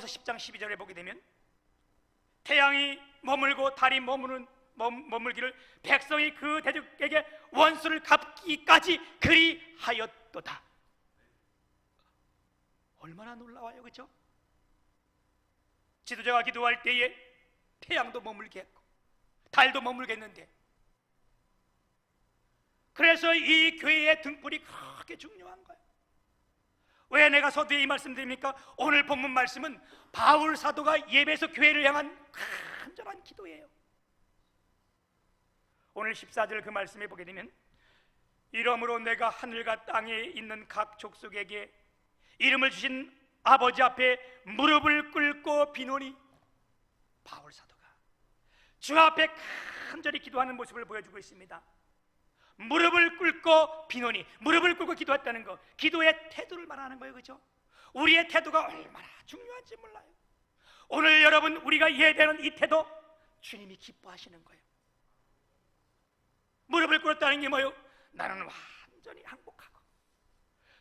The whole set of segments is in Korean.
고린도후서 10장 12절에 보게 되면 태양이 머물고 달이 머물기를 백성이 그 대적에게 원수를 갚기까지 그리하였도다. 얼마나 놀라워요, 그렇죠? 지도자가 기도할 때에 태양도 머물게 했고 달도 머물게 했는데, 그래서 이 교회의 등불이 그렇게 중요한 거예요. 왜 내가 서두에 이 말씀 드립니까? 오늘 본문 말씀은 바울 사도가 예배소 교회를 향한 간절한 기도예요. 오늘 14절 그 말씀에 보게 되면, 이러므로 내가 하늘과 땅에 있는 각 족속에게 이름을 주신 아버지 앞에 무릎을 꿇고 비노니, 바울 사도가 주 앞에 간절히 기도하는 모습을 보여주고 있습니다. 무릎을 꿇고 비노니, 무릎을 꿇고 기도했다는 거, 기도의 태도를 말하는 거예요, 그렇죠? 우리의 태도가 얼마나 중요한지 몰라요. 오늘 여러분 우리가 예배하는 이 태도, 주님이 기뻐하시는 거예요. 무릎을 꿇었다는 게 뭐예요? 나는 완전히 항복하고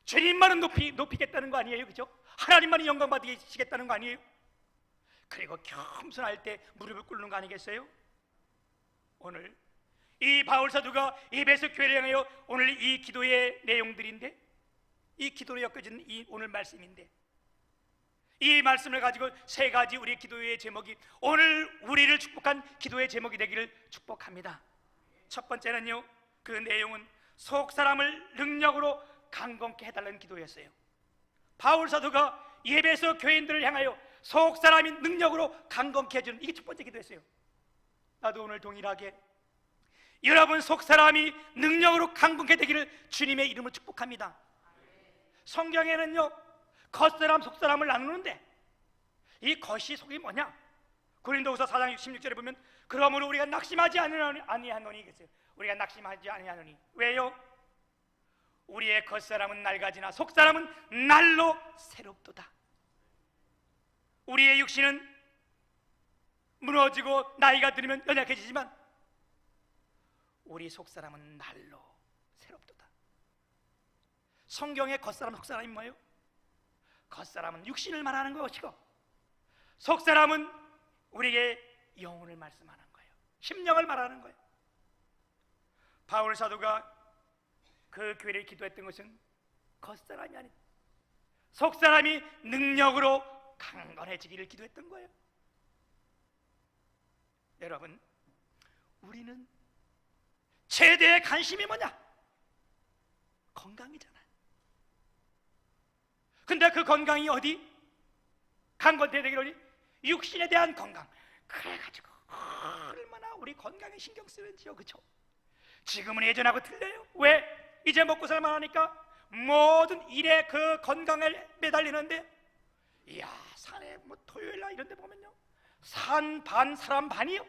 주님만은 높이겠다는 거 아니에요, 그죠? 하나님만이 영광 받으시겠다는 거 아니에요? 그리고 겸손할 때 무릎을 꿇는 거 아니겠어요? 오늘 이 바울 사도가 에베소 교회를 향하여 오늘 이 기도의 내용들인데, 이 기도로 엮여진 이 오늘 말씀인데, 이 말씀을 가지고 세 가지 우리의 기도의 제목이 오늘 우리를 축복한 기도의 제목이 되기를 축복합니다. 첫 번째는요, 그 내용은 속 사람을 능력으로 강건케 해달라는 기도였어요. 바울 사도가 에베소 교인들을 향하여 속 사람이 능력으로 강건케 해주는, 이게 첫 번째 기도였어요. 나도 오늘 동일하게 여러분 속 사람이 능력으로 강건케 되기를 주님의 이름으로 축복합니다. 성경에는요, 겉사람 속사람을 나누는데, 이 겉이 속이 뭐냐? 고린도후서 4장 16절에 보면, 그러므로 우리가 낙심하지 아니하노니, 그랬어요. 우리가 낙심하지 아니하노니. 왜요? 우리의 겉사람은 낡아지나 속사람은 날로 새롭도다. 우리의 육신은 무너지고 나이가 들면 연약해지지만 우리 속사람은 날로 새롭도다. 성경의 겉사람 속사람이 뭐예요? 겉사람은 육신을 말하는 것이고, 속사람은 우리에게 영혼을 말씀하는 거예요. 심령을 말하는 거예요. 바울 사도가 그 교회를 기도했던 것은 겉사람이 아닌 속사람이 능력으로 강건해지기를 기도했던 거예요. 여러분, 우리는 최대의 관심이 뭐냐? 건강이잖아요. 근데 그 건강이 어디? 강건해야 되길 어디? 육신에 대한 건강. 그래가지고 얼마나 우리 건강에 신경 쓰는지요, 그렇죠? 지금은 예전하고 틀려요. 왜? 이제 먹고 살만하니까 모든 일에 그 건강을 매달리는데, 이야, 산에 뭐 토요일날 이런 데 보면요, 산 반 사람 반이요.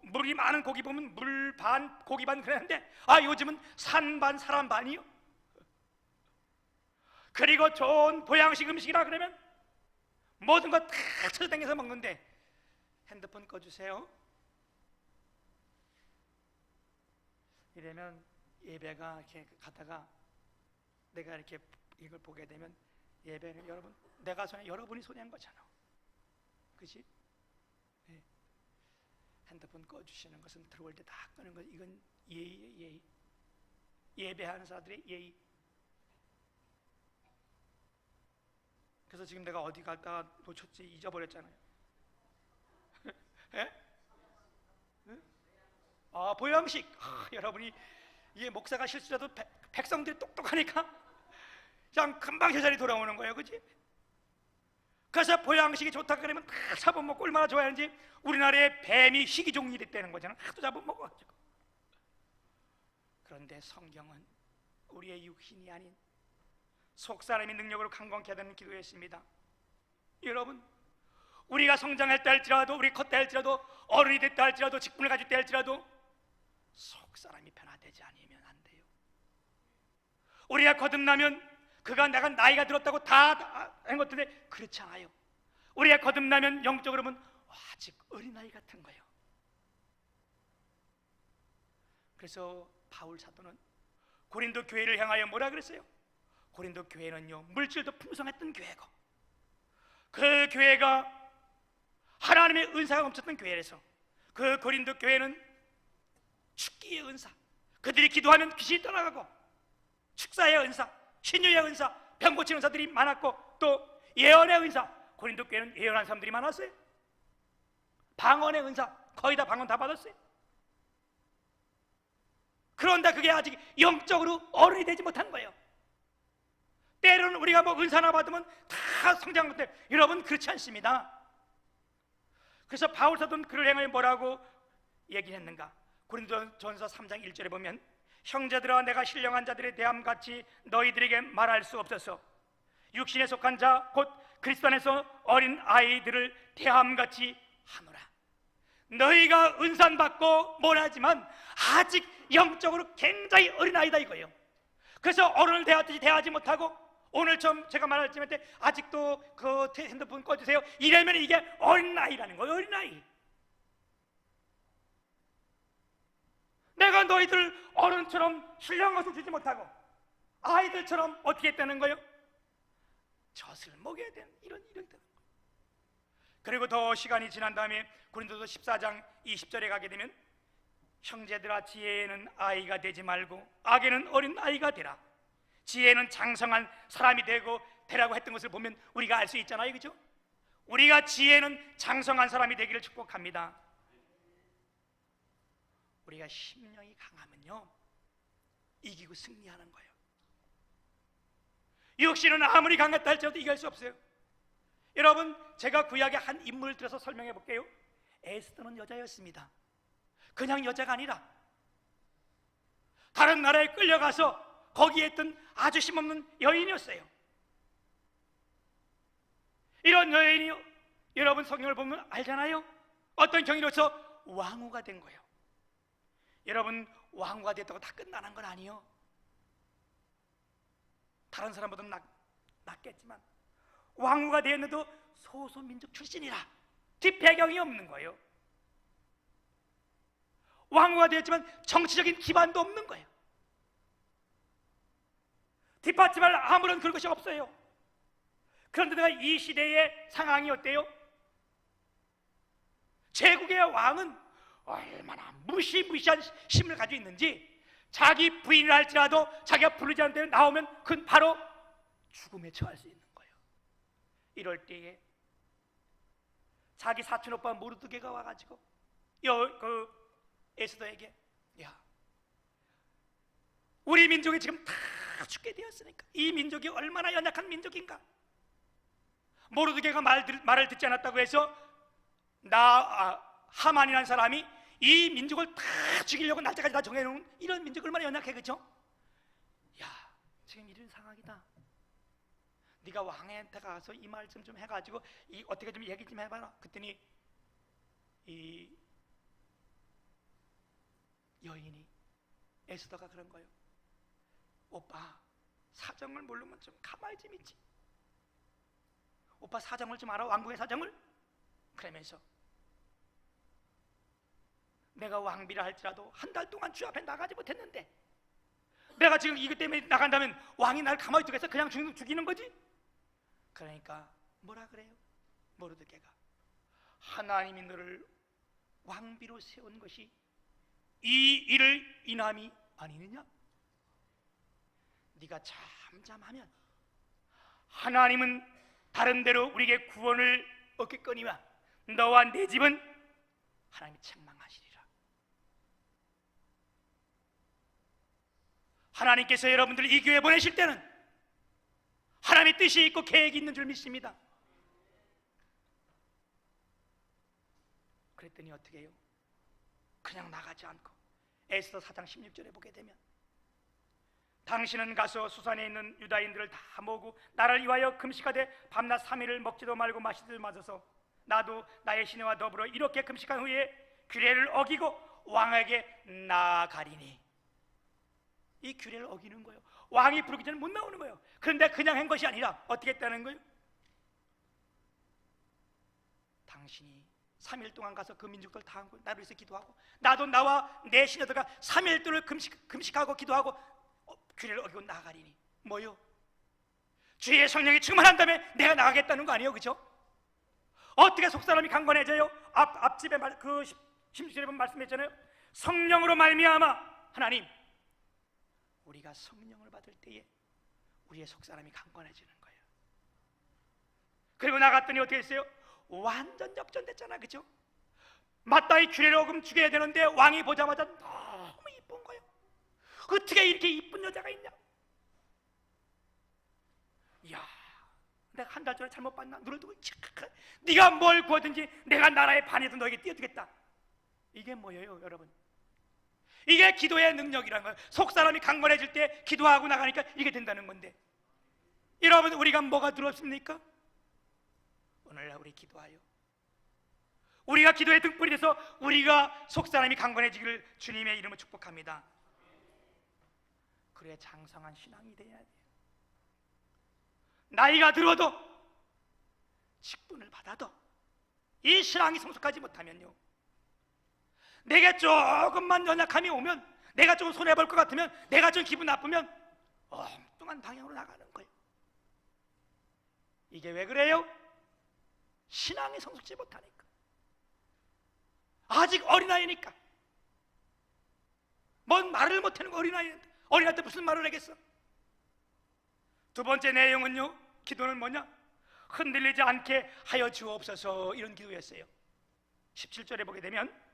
물이 많은 고기 보면 물 반 고기 반 그러는데, 요즘은 산 반 사람 반이요. 그리고 좋은 보양식 음식이라 그러면 모든 거 다 찾아다녀서 먹는데, 핸드폰 꺼주세요. 이러면 예배가 이렇게 가다가 내가 이렇게 이걸 보게 되면, 예배는 여러분, 내가 손에, 여러분이 손에 한 거잖아, 그렇지? 네. 핸드폰 꺼주시는 것은 들어올 때 다 끄는 것, 이건 예의예요, 예의. 예배하는 사람들의 예의. 그래서 지금 내가 어디 갔다가 놓쳤지, 잊어버렸잖아요. 예? 네? 보양식. 여러분이 이게 목사가 실수라도 백성들이 똑똑하니까 그냥 금방 제자리 돌아오는 거예요, 그렇지? 그래서 보양식이 좋다 그러면 다 잡아먹고 얼마나 좋아하는지. 우리나라에 뱀이 희귀종이 됐다는 거잖아. 하도 잡아먹어가지고. 그런데 성경은 우리의 육신이 아닌 속사람의 능력으로 강건케 하는 기도했습니다. 여러분, 우리가 성장했다 할지라도, 우리 컸다 할지라도, 어른이 됐다 할지라도, 직분을 가질 때 할지라도 속사람이 변화되지 않으면 안 돼요. 우리가 거듭나면 그가 내가 나이가 들었다고 다 한 것들에 그렇지 않아요. 우리가 거듭나면 영적으로 보면 아직 어린아이 같은 거예요. 그래서 바울 사도는 고린도 교회를 향하여 뭐라 그랬어요? 고린도 교회는요, 물질도 풍성했던 교회고 그 교회가 하나님의 은사가 넘쳤던 교회라서 그 고린도 교회는 축기의 은사, 그들이 기도하면 귀신이 떠나가고 축사의 은사, 신유의 은사, 병 고치는 은사들이 많았고 또 예언의 은사, 고린도 교회는 예언한 사람들이 많았어요. 방언의 은사, 거의 다 방언 다 받았어요. 그런데 그게 아직 영적으로 어른이 되지 못한 거예요. 때로는 우리가 뭐 은사 하나 받으면 다 성장한 것들, 여러분 그렇지 않습니다. 그래서 바울 사도는 그를 향하여 뭐라고 얘기했는가? 고린도전서 3장 1절에 보면 형제들아 내가 신령한 자들의 대함같이 너희들에게 말할 수 없어서 육신에 속한 자 곧 그리스도 안에서 어린 아이들을 대함같이 하노라. 너희가 은사 받고 뭐라지만 아직 영적으로 굉장히 어린 아이다 이거예요. 그래서 어른을 대하듯이 대하지 못하고 오늘 처음 제가 말했지만 아직도 그 핸드폰 꺼주세요 이러면 이게 어린아이라는 거예요. 어린아이. 내가 너희들 어른처럼 신령한 것을 주지 못하고 아이들처럼 어떻게 했다는 거예요? 젖을 먹여야 되는 이런 되는 거예요. 그리고 더 시간이 지난 다음에 고린도서 14장 20절에 가게 되면 형제들아 지혜에는 아이가 되지 말고 악에는 어린 아이가 되라. 지혜는 장성한 사람이 되라고 했던 것을 보면 우리가 알 수 있잖아요, 그죠? 우리가 지혜는 장성한 사람이 되기를 축복합니다. 우리가 심령이 강하면요 이기고 승리하는 거예요. 육신은 아무리 강했다 할지라도 이길 수 없어요. 여러분 제가 구약의 한 인물을 들어서 설명해 볼게요. 에스더는 여자였습니다. 그냥 여자가 아니라 다른 나라에 끌려가서 거기에 있던 아주 힘없는 여인이었어요. 이런 여인이 여러분 성경을 보면 알잖아요. 어떤 경위로서 왕후가 된 거예요. 여러분 왕후가 됐다고 다 끝나는 건 아니에요. 다른 사람보다는 낫겠지만 왕후가 되었는데도 소수민족 출신이라 뒷배경이 없는 거예요. 왕후가 되었지만 정치적인 기반도 없는 거예요. 뒷받침할 아무런 그런 것이 없어요. 그런데 내가 이 시대의 상황이 어때요? 제국의 왕은 얼마나 무시무시한 힘을 가지고 있는지 자기 부인을 할지라도 자기가 부르지 않는 데에 나오면 그건 바로 죽음에 처할 수 있는 거예요. 이럴 때에 자기 사촌 오빠 모르드게가 와가지고 에스더에게 야 우리 민족이 지금 다 죽게 되었으니까 이 민족이 얼마나 연약한 민족인가. 모르드게가 말을 듣지 않았다고 해서 하만이라는 사람이 이 민족을 다 죽이려고 날짜까지 다 정해놓은 이런 민족 얼마나 연약해, 그렇죠? 야 지금 이런 상황이다. 네가 왕한테 가서 이 말씀 좀 해가지고 어떻게 좀 얘기 좀 해봐라. 그랬더니 이 여인이 에스더가 그런 거예요. 오빠 사정을 모르면 좀 가만히 좀 있지. 오빠 사정을 좀 알아? 왕국의 사정을? 그러면서 내가 왕비라 할지라도 한 달 동안 주 앞에 나가지 못했는데 내가 지금 이것 때문에 나간다면 왕이 날 가만히 두겠어? 그냥 죽이는 거지? 그러니까 뭐라 그래요? 모르드게가 하나님이 너를 왕비로 세운 것이 이 일을 인함이 아니느냐? 네가 잠잠하면 하나님은 다른 데로 우리에게 구원을 얻겠거니와 너와 내 집은 하나님이 책망하시리라. 하나님께서 여러분들을 이 교회에 보내실 때는 하나님의 뜻이 있고 계획이 있는 줄 믿습니다. 그랬더니 어떻게 해요? 그냥 나가지 않고 에스더 4장 16절에 보게 되면 당신은 가서 수산에 있는 유다인들을 다 모으고 나를 위하여 금식하되 밤낮 3일을 먹지도 말고 마시지도 마셔서 나도 나의 시내와 더불어 이렇게 금식한 후에 규례를 어기고 왕에게 나아가리니. 이 규례를 어기는 거예요. 왕이 부르기 전에 못 나오는 거예요. 그런데 그냥 한 것이 아니라 어떻게 했다는 거예요? 당신이 3일 동안 가서 그 민족들 다 한 거 나를 위해서 기도하고 나도 나와 내 시녀들과 3일 동안 금식하고 기도하고 규례를 어기고 나가리니. 뭐요? 주의 성령이 충만한 다음에 내가 나가겠다는 거 아니에요, 그죠? 어떻게 속사람이 강건해져요? 앞집에 그 16절에 보면 말씀했잖아요. 성령으로 말미암아. 하나님, 우리가 성령을 받을 때에 우리의 속사람이 강건해지는 거예요. 그리고 나갔더니 어떻게 했어요? 완전 역전됐잖아, 그죠? 마땅히 규례를 어금 죽여야 되는데 왕이 보자마자 너무 이쁜 거예요. 어떻게 이렇게 이쁜 여자가 있냐? 이야, 내가 한 달 전에 잘못 봤나? 눈을 뜨고 네가 뭘 구하든지 내가 나라의 반에도 너에게 띄워주겠다. 이게 뭐예요, 여러분? 이게 기도의 능력이라는 거예요. 속사람이 강건해질 때 기도하고 나가니까 이게 된다는 건데, 여러분, 우리가 뭐가 두렵습니까? 오늘날 우리 기도하여 우리가 기도의 등불이 돼서 우리가 속사람이 강건해지기를 주님의 이름으로 축복합니다. 그래, 장성한 신앙이 돼야 돼요. 나이가 들어도 직분을 받아도 이 신앙이 성숙하지 못하면요, 내게 조금만 연약함이 오면, 내가 좀 손해볼 것 같으면, 내가 좀 기분 나쁘면 엉뚱한 방향으로 나가는 거예요. 이게 왜 그래요? 신앙이 성숙지 못하니까. 아직 어린아이니까. 뭔 말을 못하는 거, 어린아이인데. 어린아이한테 무슨 말을 하겠어? 두 번째 내용은요, 기도는 뭐냐? 흔들리지 않게 하여 주옵소서, 이런 기도였어요. 17절에 보게 되면,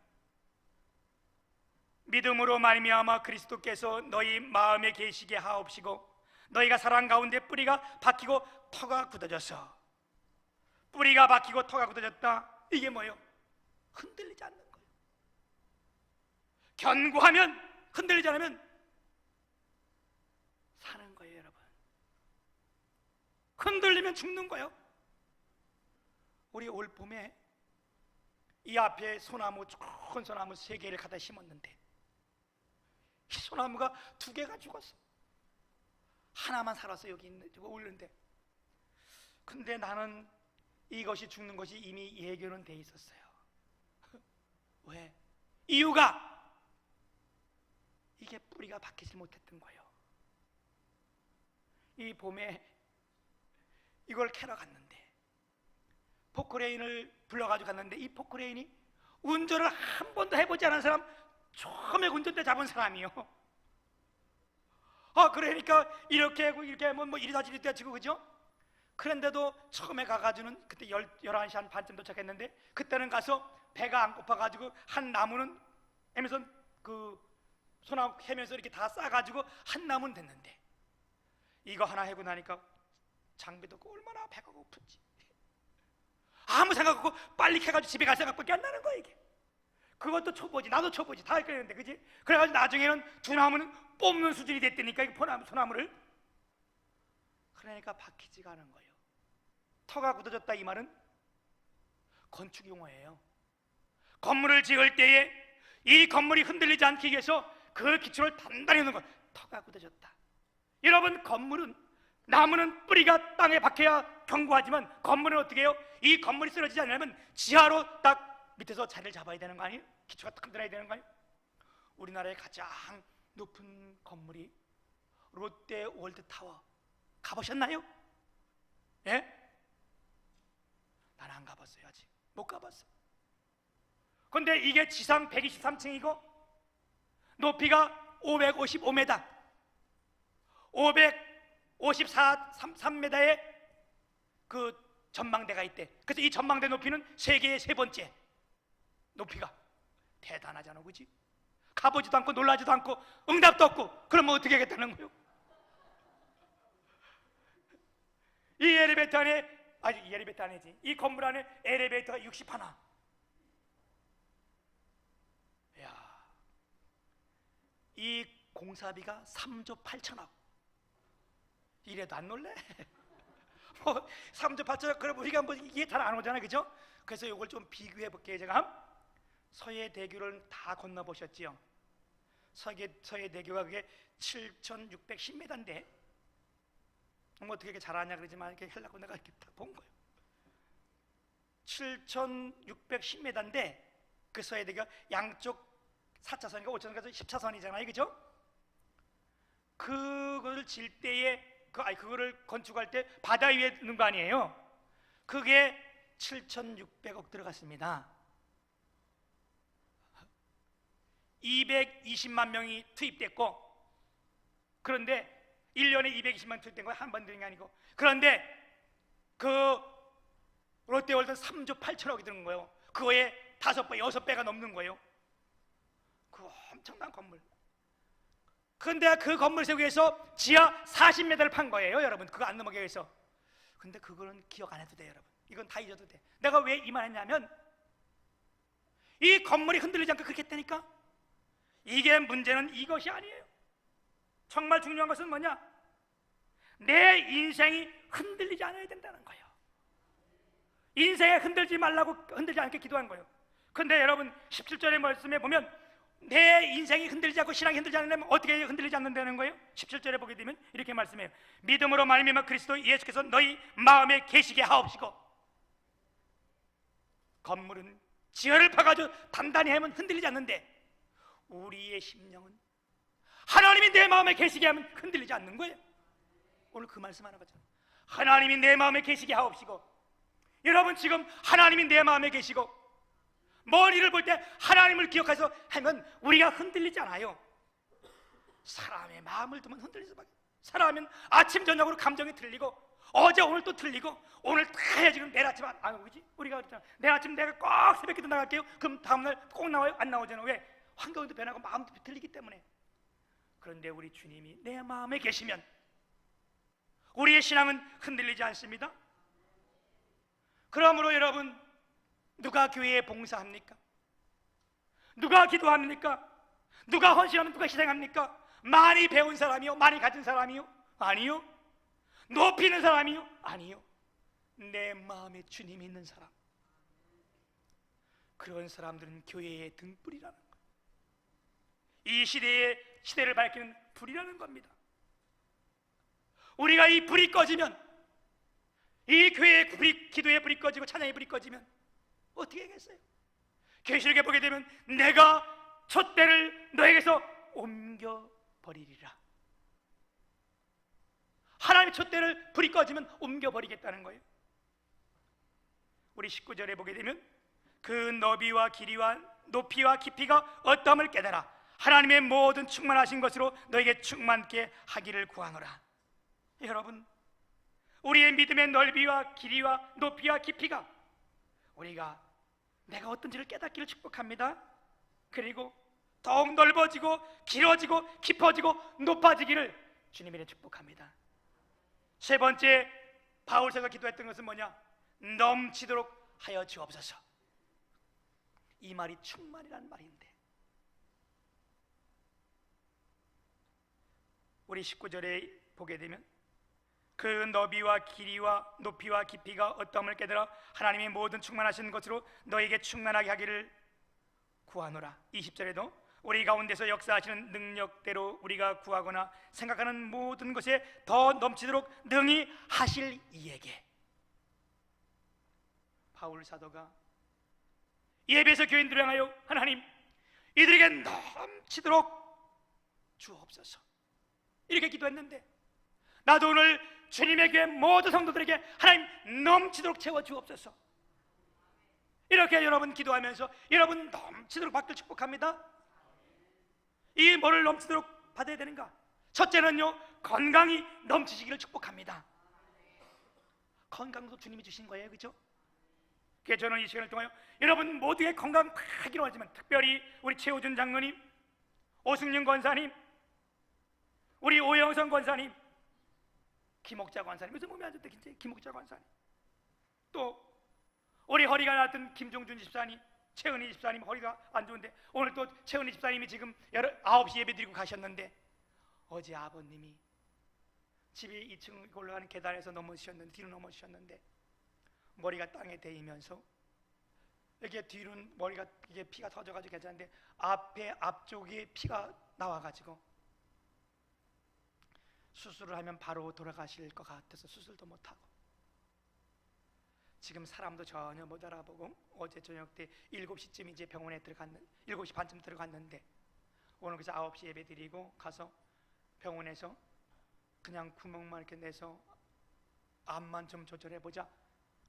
믿음으로 말미암아 그리스도께서 너희 마음에 계시게 하옵시고 너희가 사랑 가운데 뿌리가 박히고 터가 굳어져서. 뿌리가 박히고 터가 굳어졌다, 이게 뭐예요? 흔들리지 않는 거예요. 견고하면, 흔들리지 않으면 사는 거예요, 여러분. 흔들리면 죽는 거예요. 우리 올 봄에 이 앞에 소나무, 좋은 소나무 3개를 갖다 심었는데 이 소나무가 2개가 죽었어. 하나만 살았어. 여기 있는, 올는데. 근데 나는 이것이 죽는 것이 이미 예견은 돼 있었어요. 왜? 이유가 이게 뿌리가 박히지 못했던 거예요. 이 봄에 이걸 캐러 갔는데 포크레인을 불러가지고 갔는데, 이 포크레인이 운전을 한 번도 해보지 않은 사람, 처음에 운전대 잡은 사람이요. 그러니까 이렇게 뭐 이리다 저리다 치고, 그죠? 그런데도 처음에 가가지고는 그때 11시 한 반쯤 도착했는데, 그때는 가서 배가 안 고파가지고 한 나무는 해면서 그 소나무 해면서 이렇게 다 싸가지고 한 나무는 됐는데, 이거 하나 해고 나니까 장비도 없고 얼마나 배가 고픈지 아무 생각 없고 빨리 캐가지고 집에 갈 생각밖에 안 나는 거야. 이게 그것도 초보지, 나도 초보지, 다 헷갈리는데, 그지? 그래가지고 나중에는 두 나무는 뽑는 수준이 됐다니까, 이 소나무를. 그러니까 박히지가 않은 거예요. 터가 굳어졌다, 이 말은 건축 용어예요. 건물을 지을 때에 이 건물이 흔들리지 않기 위해서 그 기초를 단단히 놓는 거예요. 터가 굳어졌다. 여러분, 건물은, 나무는 뿌리가 땅에 박혀야 견고하지만 건물은 어떻게 해요? 이 건물이 쓰러지지 않으려면 지하로 딱 밑에서 자리를 잡아야 되는 거 아니에요? 기초가 딱 흔들어야 되는 거 아니에요? 우리나라의 가장 높은 건물이 롯데 월드타워, 가보셨나요? 예? 난 안 가봤어요. 아직 못 가봤어. 근데 이게 지상 123층이고 높이가 555m, 553m의 그 전망대가 있대. 그래서 이 전망대 높이는 세계의 3번째 높이가. 대단하잖아, 그지? 가보지도 않고 놀라지도 않고 응답도 없고, 그러면 어떻게 하겠다는 거예요? 이 엘리베이터 안에, 이 엘리베이터 안에지, 이 건물 안에 엘리베이터가 61. 이야, 이 공사비가 3조 8천억. 이래도 안 놀래? 3조 8천억, 그럼 우리가 뭐 이게 잘 안 오잖아요, 그죠? 그래서 이걸 좀 비교해 볼게요. 제가 서해대교를 다 건너보셨지요? 서해대교가 그게 7,610m인데, 뭐 어떻게 잘 아냐 그러지만 이렇게 하려고 내가 이렇게 다 본 거예요. 7,610m인데 그 서해대교가 양쪽 4차선인가 5차선인가 10차선이잖아요, 그죠? 그걸 질 때에 그거를 건축할 때 바다 위에 있는 거 아니에요? 그게 7,600억 들어갔습니다. 220만 명이 투입됐고, 그런데 1년에 220만 투입된 거 한 번 드는 게 아니고, 그런데 그 롯데월드 3조 8천억이 드는 거예요. 그거에 5배, 6배가 넘는 거예요. 그 엄청난 건물. 그런데 그 건물 세우기 위해서 지하 40m를 판 거예요, 여러분. 그거 안 넘어가기 위해서. 근데 그거는 기억 안 해도 돼요, 여러분. 이건 다 잊어도 돼. 내가 왜 이 말 했냐면, 이 건물이 흔들리지 않고 그렇게 했다니까. 이게 문제는 이것이 아니에요. 정말 중요한 것은 뭐냐? 내 인생이 흔들리지 않아야 된다는 거예요. 인생에 흔들지 말라고, 흔들지 않게 기도한 거예요. 근데 여러분 17절의 말씀에 보면 내 인생이 흔들리지 않고 신앙이 흔들리지 않으려면 어떻게 흔들리지 않는다는 거예요? 17절에 보게 되면 이렇게 말씀해요. 믿음으로 말미암아 그리스도 예수께서 너희 마음에 계시게 하옵시고. 건물은 지하를 파가지고 단단히 하면 흔들리지 않는데, 우리의 심령은 하나님이 내 마음에 계시게 하면 흔들리지 않는 거예요. 오늘 그 말씀 하나 봤잖아요. 하나님이 내 마음에 계시게 하옵시고. 여러분 지금 하나님이 내 마음에 계시고 머리를 볼 때 하나님을 기억해서 하면 우리가 흔들리지 않아요. 사람의 마음을 두면 흔들릴 수밖에. 사람은 아침 저녁으로 감정이 틀리고, 어제 오늘 또 틀리고, 오늘 다 지금 내일 아침 안 오지? 우리가 그랬잖아. 내일 아침 내가 꼭 새벽기도 나갈게요. 그럼 다음날 꼭 나와요? 안 나오잖아. 왜? 환경도 변하고 마음도 틀리기 때문에. 그런데 우리 주님이 내 마음에 계시면 우리의 신앙은 흔들리지 않습니다. 그러므로 여러분, 누가 교회에 봉사합니까? 누가 기도합니까? 누가 헌신하면 누가 희생합니까? 많이 배운 사람이요? 많이 가진 사람이요? 아니요. 높이는 사람이요? 아니요. 내 마음에 주님이 있는 사람. 그런 사람들은 교회의 등불이라는 거예요. 이 시대를 밝히는 불이라는 겁니다. 우리가 이 불이 꺼지면, 이 교회의 불이, 기도의 불이 꺼지고 찬양의 불이 꺼지면 어떻게 하겠어요? 계시록에 보게 되면 내가 촛대를 너에게서 옮겨버리리라. 하나님의 촛대를 불이 꺼지면 옮겨버리겠다는 거예요. 우리 19절에 보게 되면 그 너비와 길이와 높이와 깊이가 어떠함을 깨달아 하나님의 모든 충만하신 것으로 너에게 충만케 하기를 구하노라. 여러분, 우리의 믿음의 넓이와 길이와 높이와 깊이가 내가 어떤지를 깨닫기를 축복합니다. 그리고 더욱 넓어지고 길어지고 깊어지고 높아지기를 주님이 축복합니다. 세 번째, 바울서가 기도했던 것은 뭐냐? 넘치도록 하여 주옵소서. 이 말이 충만이라는 말인데, 우리 19절에 보게 되면 그 너비와 길이와 높이와 깊이가 어떠함을 깨달아 하나님의 모든 충만하신 것으로 너에게 충만하게 하기를 구하노라. 20절에도 우리 가운데서 역사하시는 능력대로 우리가 구하거나 생각하는 모든 것에 더 넘치도록 능히 하실 이에게. 바울 사도가 에베소 교인들을 향하여 하나님, 이들에게 넘치도록 주옵소서 이렇게 기도했는데, 나도 오늘 주님의 교회 모든 성도들에게 하나님 넘치도록 채워 주옵소서. 이렇게 여러분 기도하면서 여러분 넘치도록 받길 축복합니다. 이 뭐를 넘치도록 받아야 되는가? 첫째는요, 건강이 넘치시기를 축복합니다. 건강도 주님이 주신 거예요, 그렇죠? 그래서 저는 이 시간을 통하여 여러분 모두의 건강 다 하기로 하지만, 특별히 우리 최호준 장로님, 오승윤 권사님, 우리 오영선 권사님, 김옥자 권사님, 요즘 몸이 안 좋대, 김옥자 권사님, 또 우리 허리가 나왔던 김종준 집사님, 최은희 집사님 허리가 안 좋은데 오늘 또 최은희 집사님이 지금 9시 예배 드리고 가셨는데, 어제 아버님이 집이 2층 올라가는 계단에서 넘어지셨는데, 뒤로 넘어지셨는데 머리가 땅에 대이면서 이렇게 뒤로는 머리가 이게 피가 터져가지고 괜찮은데 앞쪽에 피가 나와가지고 수술을 하면 바로 돌아가실 것 같아서 수술도 못하고, 지금 사람도 전혀 못 알아보고, 어제 저녁 때 7시쯤 이제 병원에 7시 반쯤 들어갔는데, 오늘 그래서 9시 예배 드리고 가서 병원에서 그냥 구멍만 이렇게 내서 암만 좀 조절해보자,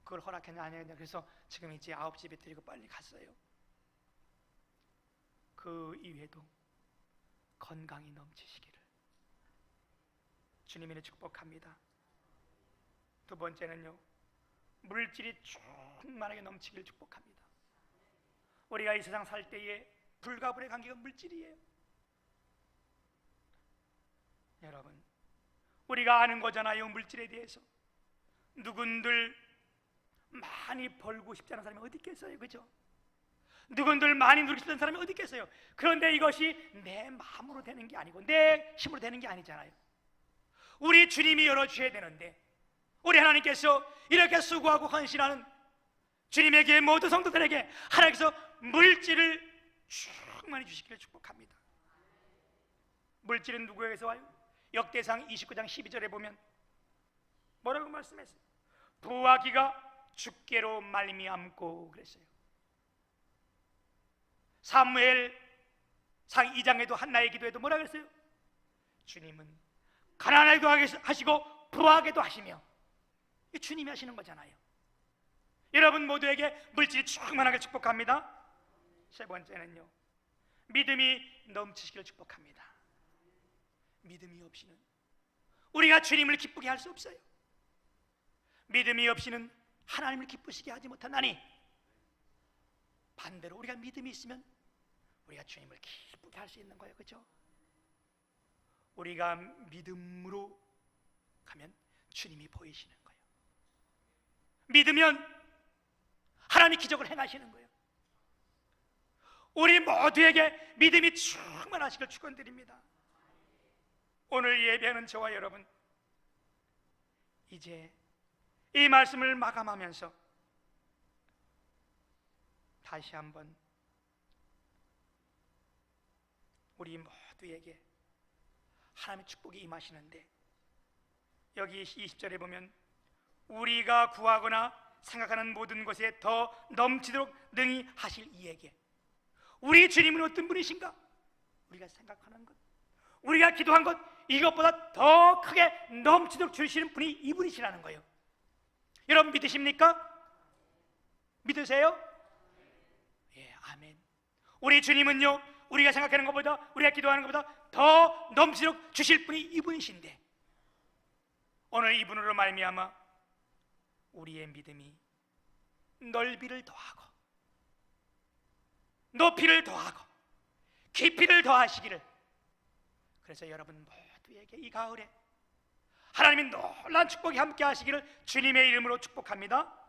그걸 허락했냐 안 했냐. 그래서 지금 이제 9시 드리고 빨리 갔어요. 그 이외에도 건강이 넘치시기를 주님이 축복합니다. 두 번째는요, 물질이 충만하게 넘치기를 축복합니다. 우리가 이 세상 살 때에 불과 불의 관계가 물질이에요. 여러분, 우리가 아는 거잖아요. 물질에 대해서 누군들 많이 벌고 싶지 않은 사람이 어디 있겠어요, 그죠? 누군들 많이 누리고 싶은 사람이 어디 있겠어요? 그런데 이것이 내 마음으로 되는 게 아니고 내 힘으로 되는 게 아니잖아요. 우리 주님이 열어주셔야 되는데, 우리 하나님께서 이렇게 수고하고 헌신하는 주님에게, 모든 성도들에게 하나님께서 물질을 충만히 주시기를 축복합니다. 물질은 누구에게서 와요? 역대상 29장 12절에 보면 뭐라고 말씀했어요? 부하기가 주께로 말미암고 그랬어요. 사무엘상 2장에도 한나의 기도에도 뭐라 그랬어요? 주님은 가난하게도 하시고 부하게도 하시며, 주님이 하시는 거잖아요. 여러분 모두에게 물질이 충만하게 축복합니다. 세 번째는요, 믿음이 넘치시기를 축복합니다. 믿음이 없이는 우리가 주님을 기쁘게 할 수 없어요. 믿음이 없이는 하나님을 기쁘시게 하지 못하나니, 반대로 우리가 믿음이 있으면 우리가 주님을 기쁘게 할 수 있는 거예요. 그렇죠? 우리가 믿음으로 가면 주님이 보이시는 거예요. 믿으면 하나님이 기적을 행하시는 거예요. 우리 모두에게 믿음이 충만하시길 축원드립니다. 오늘 예배하는 저와 여러분, 이제 이 말씀을 마감하면서 다시 한번 우리 모두에게 하나님의 축복이 임하시는데, 여기 20절에 보면 우리가 구하거나 생각하는 모든 것에 더 넘치도록 능히 하실 이에게, 우리 주님은 어떤 분이신가? 우리가 생각하는 것, 우리가 기도한 것, 이것보다 더 크게 넘치도록 주시는 분이 이분이시라는 거예요. 여러분 믿으십니까? 믿으세요? 예, 아멘. 우리 주님은요, 우리가 생각하는 것보다, 우리가 기도하는 것보다 더 넘치도록 주실 분이 이분이신데, 오늘 이분으로 말미암아 우리의 믿음이 넓이를 더하고 높이를 더하고 깊이를 더하시기를, 그래서 여러분 모두에게 이 가을에 하나님의 놀라운 축복이 함께 하시기를 주님의 이름으로 축복합니다.